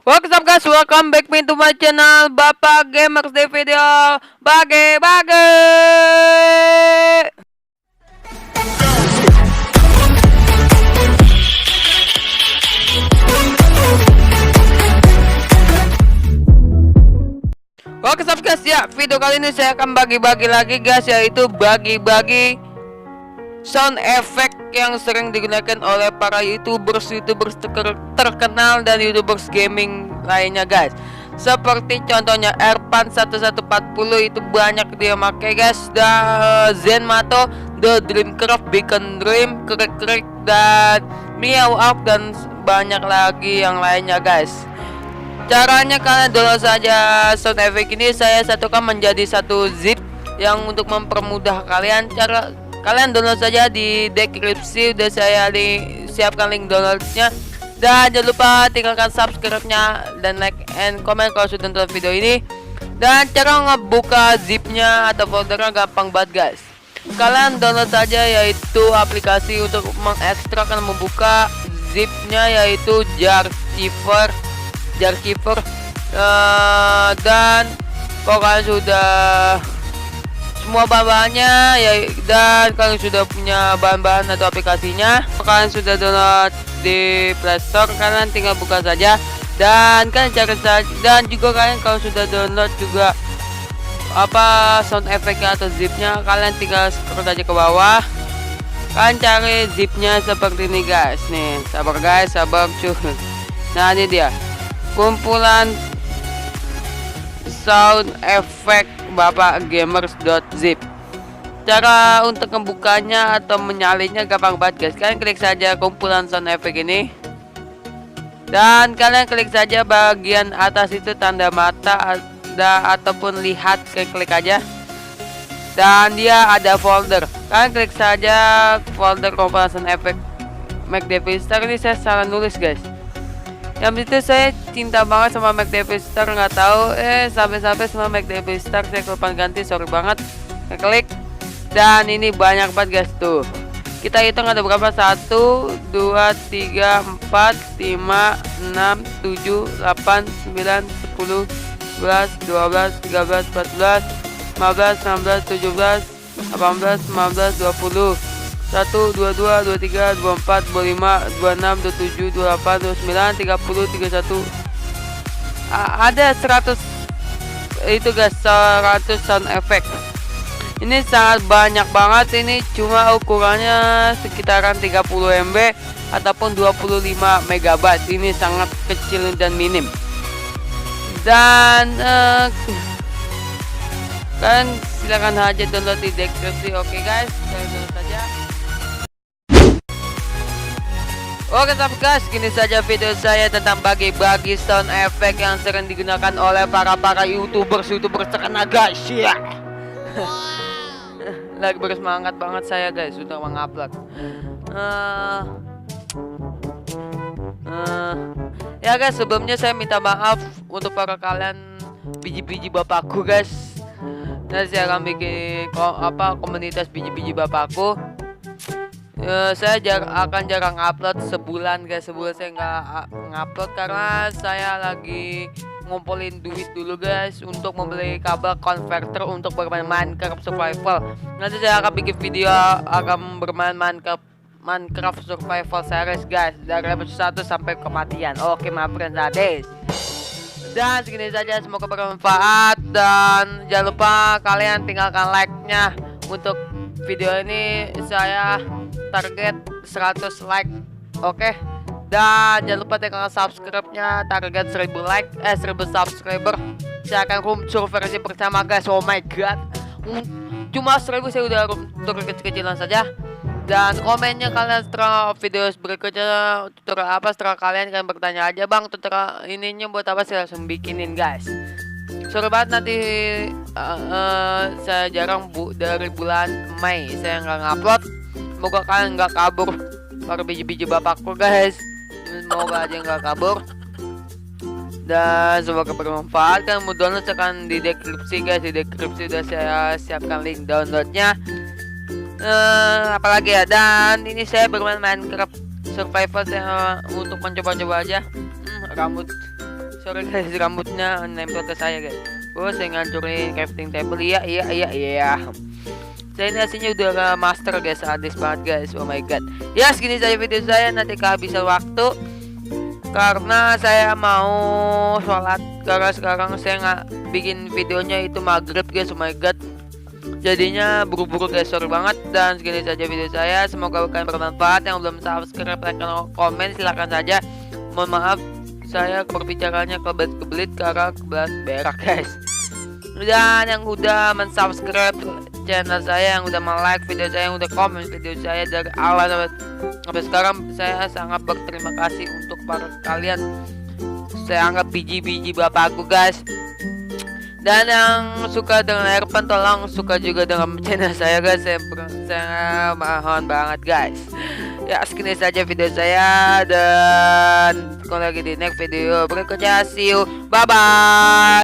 What's up guys, welcome back to my channel Bapak Gamers di video bagi-bagi. What's up guys, ya video kali ini saya akan bagi-bagi lagi guys, yaitu bagi-bagi sound effect yang sering digunakan oleh para youtubers terkenal dan youtubers gaming lainnya guys. Seperti contohnya Erpan 1140 itu banyak dia pakai guys, dan Zenmato, The Dreamcraft, Beacon Dream, Krik dan Meow Up dan banyak lagi yang lainnya guys. Caranya kalian download saja sound effect ini, saya satukan menjadi satu zip yang untuk mempermudah kalian. Kalian download saja di deskripsi, udah saya siapkan link downloadnya. Dan jangan lupa tinggalkan subscribe-nya dan like and comment kalau sudah nonton video ini. Dan cara ngebuka zipnya atau foldernya gampang banget guys. Kalian download saja yaitu aplikasi untuk mengekstrak dan membuka zipnya, yaitu Jarchiver. Dan kalau kalian sudah semua bahan-bahannya ya, dan kalian sudah punya bahan-bahan atau aplikasinya, kalian sudah download di Playstore, kalian tinggal buka saja dan kalian cari saja. Dan juga kalian kalau sudah download juga sound effect-nya atau zipnya, kalian tinggal scroll saja ke bawah, kalian cari zipnya seperti ini guys. Nih, sabar guys, sabar cuy. Nah, ini dia kumpulan sound effect Bapak Gamers.zip. Cara untuk membukanya atau menyalinnya gampang banget guys. Kalian klik saja kumpulan sound effect ini, dan kalian klik saja bagian atas itu tanda mata ataupun lihat, klik aja, dan dia ada folder. Kalian klik saja folder kumpulan sound effect McDevister. Ini saya salah nulis guys. Yang itu saya cinta banget sama McDevister, nggak tahu sampai sama McDevister saya kelupaan ganti, sorry banget. Klik, dan ini banyak banget guys tuh. Kita hitung ada berapa? 1, 2, 3, 4, 5, 6, 7, 8, 9, 10, 11, 12, 13, 14, 15, 16, 17, 18, 19, 20, 1, 2, 2, 2, 3, 24, 25, 26, 27, 28, 29, 30, 31. Ada 100 itu guys, 100 sound effect. Ini sangat banyak banget, ini cuma ukurannya sekitaran 30 MB ataupun 25 MB. Ini sangat kecil dan minim. Dan kalian silakan aja download di deskripsi. Oke guys, saya download saja. Oke guys, gini saja video saya tentang bagi-bagi sound effect yang sering digunakan oleh para youtubers terkenal guys ya. Lagi bersemangat banget saya guys sudah mengupload. Ya guys, sebelumnya saya minta maaf untuk para kalian biji-biji bapakku guys. Nanti saya akan bikin komunitas biji-biji bapakku. Saya akan jarang upload sebulan guys. Sebulan saya nggak ngupload karena saya lagi ngumpulin duit dulu guys untuk membeli kabel converter untuk bermain Minecraft Survival. Nanti saya akan bikin video akan bermain Minecraft Survival series guys, dari episode 1 sampai kematian. Oke my friends, ades. Dan segini saja, semoga bermanfaat, dan jangan lupa kalian tinggalkan like-nya untuk video ini. Saya target 100 like. Oke. Dan jangan lupa tekan subscribe-nya, target 1000 like 1000 subscriber. Saya akan room tour versi pertama guys. Oh my god. Cuma 1000 saya udah room tour kecil-kecilan saja. Dan komennya kalian setelah video berikutnya tutorial apa, setelah kalian bertanya aja, bang tutorial ininya buat apa, saya langsung bikinin guys. Sorry banget nanti saya jarang dari bulan Mei saya nggak ngupload. Semoga kalian nggak kabur para biji-biji bapakku guys. Semoga aja nggak kabur. Dan semoga bermanfaat. Kalian mau download akan di deskripsi guys. Di deskripsi udah saya siapkan link downloadnya. Apalagi ya. Dan ini saya bermain Minecraft Survival saya untuk mencoba-coba aja. Rambut Sorry guys, rambutnya nempel ke saya guys. Saya ngancurin crafting table. Iya. Saya ini aslinya udah master guys, sadis banget guys. Oh my god. Ya segini saja video saya, nanti kehabisan waktu karena saya mau sholat. Karena sekarang saya nggak bikin videonya itu maghrib guys. Oh my god, jadinya buru-buru guys, sorry banget. Dan segini saja video saya, semoga kalian bermanfaat. Yang belum subscribe, like, dan komen silahkan saja. Mohon maaf saya berbicaranya kebelit karena kebelet berak guys. Dan yang udah mensubscribe channel saya, yang udah like video saya, yang udah komen video saya dari awal sampai sekarang, saya sangat berterima kasih untuk para kalian. Saya anggap biji-biji bapak aku guys. Dan yang suka dengan Erpan, tolong suka juga dengan channel saya guys. Saya mohon banget guys. Ya segini saja video saya, dan ketemu lagi di next video berikutnya. See you, bye bye.